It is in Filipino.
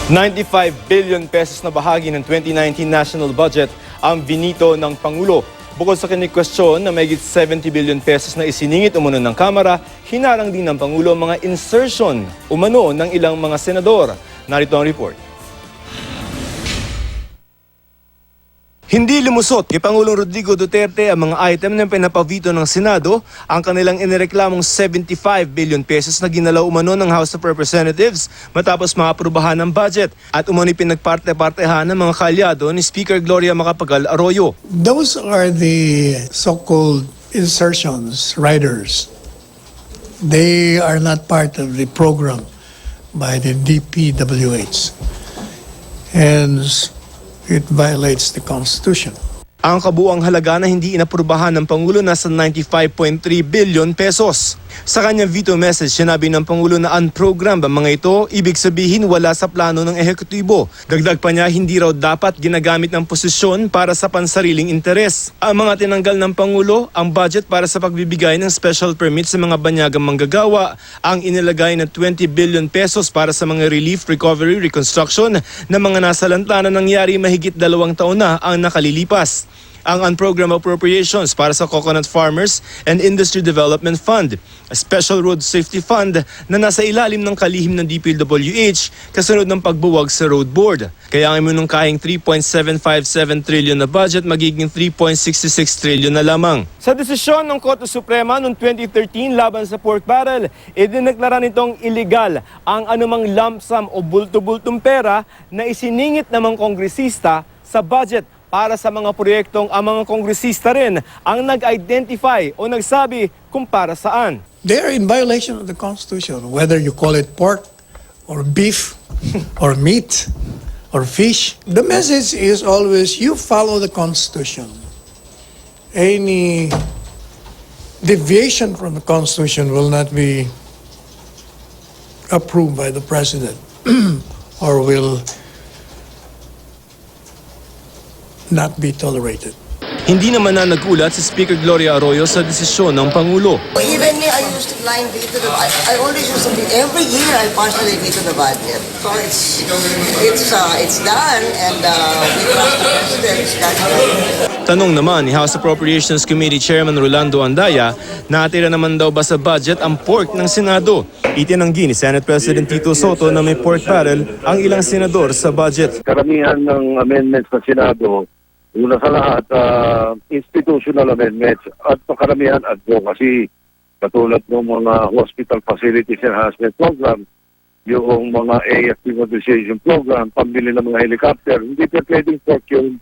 95 billion pesos na bahagi ng 2019 national budget ang binito ng Pangulo. Bukod sa kinikwestiyon na mahigit 70 billion pesos na isiningit umano ng Kamara, hinarang din ng Pangulo ang mga insertion umano ng ilang mga senador. Narito ang report. Hindi lumusot kay Pangulong Rodrigo Duterte ang mga item na pinapavito ng Senado, ang kanilang inireklamong 75 billion pesos na ginalaw umano ng House of Representatives matapos maaprubahan ng budget at umano pinagparte-partehan ng mga kalyado ni Speaker Gloria Macapagal Arroyo. Those are the so-called insertions, riders. They are not part of the program by the DPWH. And it violates the Constitution. Ang kabuuang halaga na hindi inaprubahan ng Pangulo nasa 95.3 billion pesos. Sa kanyang veto message, sinabi ng Pangulo na unprogrammed ang mga ito, ibig sabihin wala sa plano ng ehekutibo. Dagdag pa niya, hindi raw dapat ginagamit ng posisyon para sa pansariling interes. Ang mga tinanggal ng Pangulo, ang budget para sa pagbibigay ng special permit sa mga banyagang manggagawa, ang inilagay na 20 billion pesos para sa mga relief, recovery, reconstruction na mga nasalanta na nangyari mahigit 2 taon na ang nakalilipas. Ang unprogrammed appropriations para sa Coconut Farmers and Industry Development Fund, a special road safety fund na nasa ilalim ng kalihim ng DPWH kasunod ng pagbuwag sa road board. Kaya ang imunungkahing 3.757 trillion na budget magiging 3.66 trillion na lamang. Sa desisyon ng Korte Suprema noong 2013 laban sa pork barrel, idineklara nitong illegal ang anumang lump sum o bulto-bultong pera na isiningit ng mga kongresista sa budget para sa mga proyektong ang mga kongresista rin ang nag-identify o nagsabi kung para saan. They are in violation of the Constitution, whether you call it pork or beef or meat or fish. The message is always you follow the Constitution. Any deviation from the Constitution will not be approved by the President or will not be tolerated. Hindi naman na nagulat si Speaker Gloria Arroyo sa desisyon ng Pangulo. Even me, I used to line veto the budget. I always used to be, every year I partially veto the budget. So it's done and we trust the President. It's done. Tanong naman ni House Appropriations Committee Chairman Rolando Andaya, natira naman daw ba sa budget ang pork ng Senado? Itinanggi ni Senate President Tito Soto na may pork barrel ang ilang senador sa budget. Karamihan ng amendments sa Senado, una sa lahat, institutional amendments at karamihan advocacy. Katulad ng mga hospital facilities enhancement program, yung mga AFP modernization program, pambili ng mga helicopter, hindi pa pwedeng pork yung